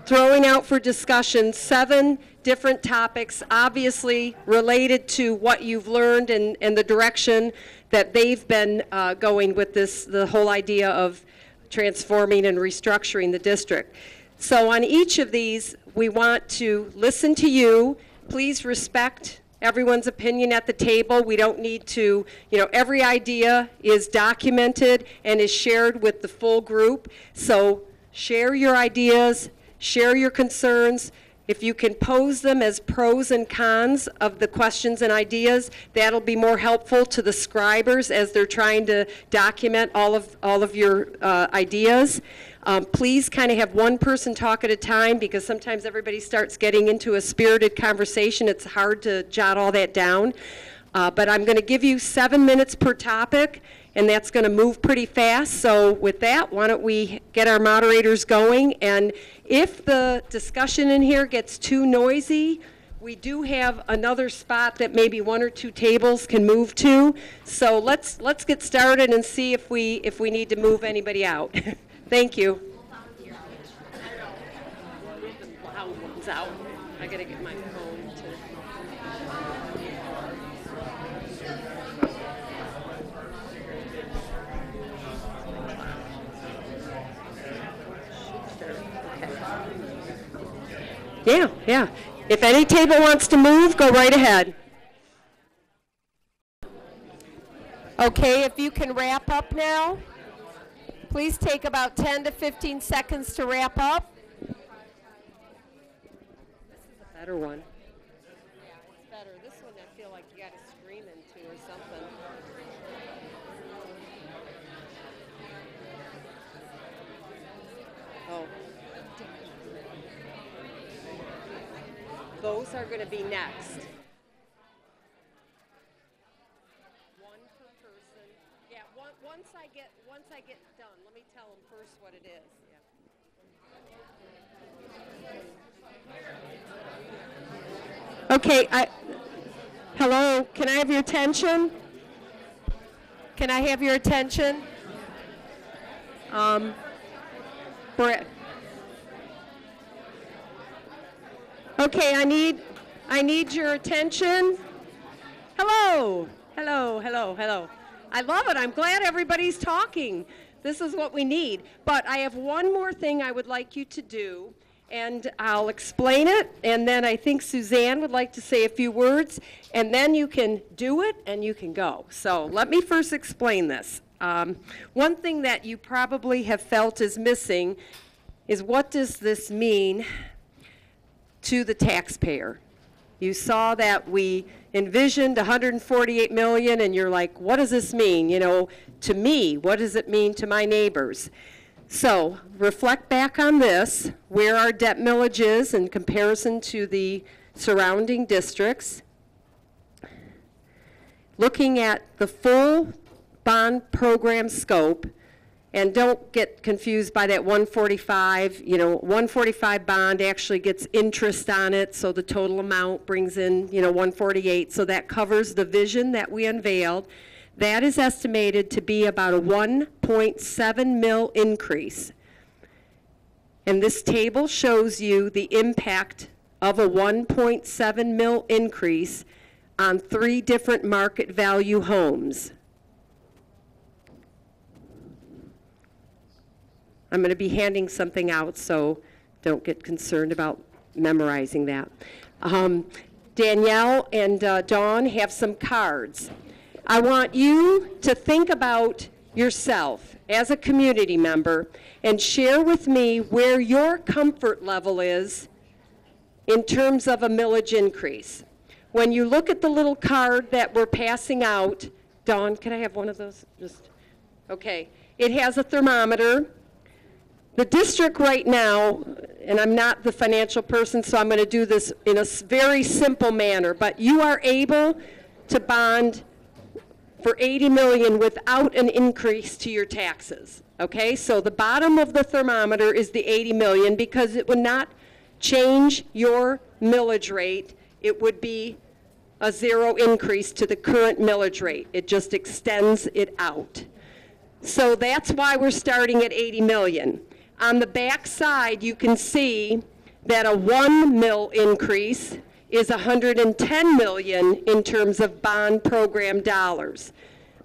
throwing out for discussion 7 different topics, obviously related to what you've learned and the direction that they've been going with the whole idea of transforming and restructuring the district. So on each of these, we want to listen to you. Please respect everyone's opinion at the table. We don't need to, every idea is documented and is shared with the full group. So share your ideas, share your concerns. If you can pose them as pros and cons of the questions and ideas, that'll be more helpful to the scribers as they're trying to document all of your ideas. Please kind of have one person talk at a time because sometimes everybody starts getting into a spirited conversation. It's hard to jot all that down. But I'm going to give you 7 minutes per topic, and that's going to move pretty fast. So with that, why don't we get our moderators going? And if the discussion in here gets too noisy, we do have another spot that maybe 1 or 2 tables can move to. So let's get started and see if we need to move anybody out. Thank you. The loud one's out. I gotta get my phone to. Okay. Yeah. If any table wants to move, go right ahead. Okay, if you can wrap up now. Please take about 10 to 15 seconds to wrap up. This is a better one. Yeah, it's better. This one I feel like you got to scream into or something. Oh. Those are going to be next. Once I get done, let me tell them first what it is. Yeah. Okay, hello, can I have your attention? Can I have your attention? Brett. Okay, I need your attention. Hello, hello, hello, hello. I love it. I'm glad everybody's talking. This is what we need. But I have one more thing I would like you to do, and I'll explain it, and then I think Suzanne would like to say a few words, and then you can do it and you can go. So let me first explain this. One thing that you probably have felt is missing is, what does this mean to the taxpayer? You saw that we envisioned 148 million, and you're like, what does this mean? You know, to me, what does it mean to my neighbors? So reflect back on this, where our debt millage is in comparison to the surrounding districts. Looking at the full bond program scope, and don't get confused by that 145. You know, 145 bond actually gets interest on it, so the total amount brings in, 148. So that covers the vision that we unveiled. That is estimated to be about a 1.7 mil increase. And this table shows you the impact of a 1.7 mil increase on 3 different market value homes. I'm going to be handing something out, so don't get concerned about memorizing that. Danielle and Dawn have some cards. I want you to think about yourself as a community member and share with me where your comfort level is in terms of a millage increase. When you look at the little card that we're passing out, Dawn, can I have one of those? Okay. It has a thermometer. The district right now, and I'm not the financial person, so I'm going to do this in a very simple manner, but you are able to bond for 80 million without an increase to your taxes. Okay, so the bottom of the thermometer is the 80 million, because it would not change your millage rate. It would be a 0 increase to the current millage rate. It just extends it out. So that's why we're starting at 80 million. On the back side, you can see that a 1 mil increase is 110 million in terms of bond program dollars.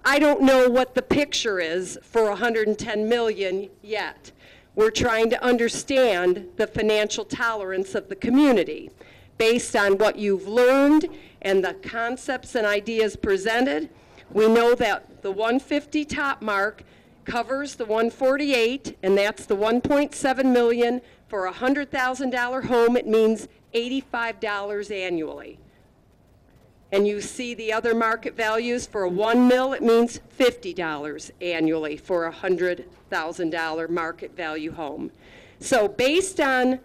I don't know what the picture is for 110 million yet. We're trying to understand the financial tolerance of the community. Based on what you've learned and the concepts and ideas presented, we know that the 150 top mark covers the 148, and that's the 1.7 million. For a $100,000 home, it means $85 annually. And you see the other market values. For a 1 mil, it means $50 annually for a $100,000 market value home. So based on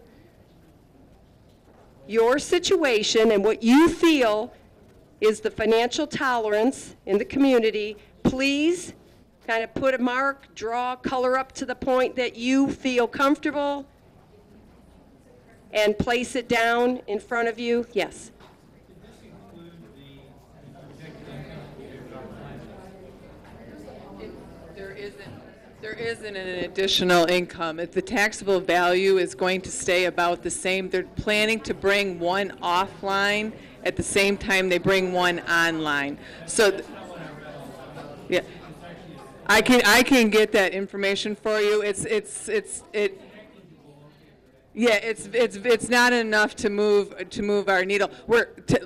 your situation and what you feel is the financial tolerance in the community, please kind of put a mark, draw, color up to the point that you feel comfortable, and place it down in front of you. Yes? There isn't an additional income. If the taxable value is going to stay about the same, they're planning to bring one offline at the same time they bring one online. So, yeah. I can get that information for you. It's not enough to move our needle.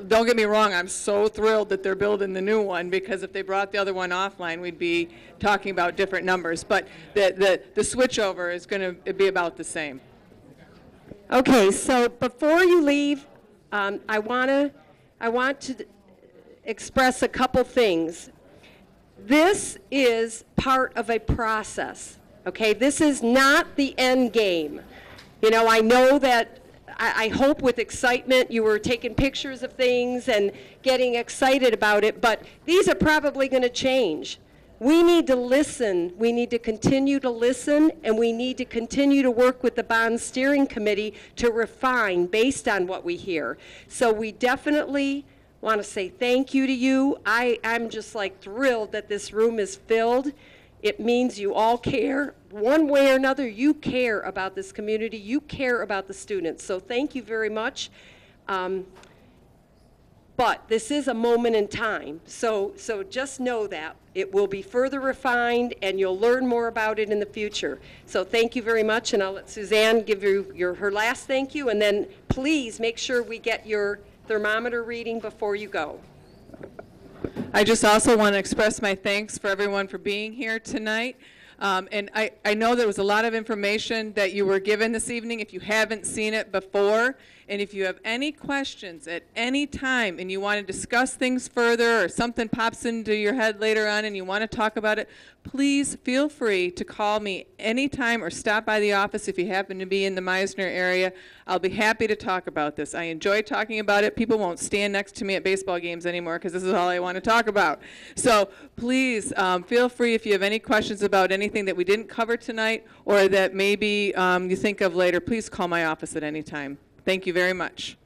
Don't get me wrong. I'm so thrilled that they're building the new one, because if they brought the other one offline, we'd be talking about different numbers. But the switchover is going to be about the same. Okay. So before you leave, I want to express a couple things. This is part of a process, okay? This is not the end game. You know, I know that, I hope with excitement you were taking pictures of things and getting excited about it, but these are probably going to change. We need to listen. We need to continue to listen, and we need to continue to work with the bond steering committee to refine based on what we hear. So we definitely want to say thank you to you. I'm just like thrilled that this room is filled. It means you all care. One way or another, you care about this community. You care about the students. So thank you very much. But this is a moment in time. So just know that. It will be further refined, and you'll learn more about it in the future. So thank you very much, and I'll let Suzanne give you her last thank you, and then please make sure we get your thermometer reading before you go. I just also want to express my thanks for everyone for being here tonight. And I know there was a lot of information that you were given this evening if you haven't seen it before. And if you have any questions at any time and you want to discuss things further, or something pops into your head later on and you want to talk about it, please feel free to call me anytime or stop by the office if you happen to be in the Meisner area. I'll be happy to talk about this. I enjoy talking about it. People won't stand next to me at baseball games anymore because this is all I want to talk about. So please feel free if you have any questions about anything that we didn't cover tonight or that maybe you think of later, please call my office at any time. Thank you very much.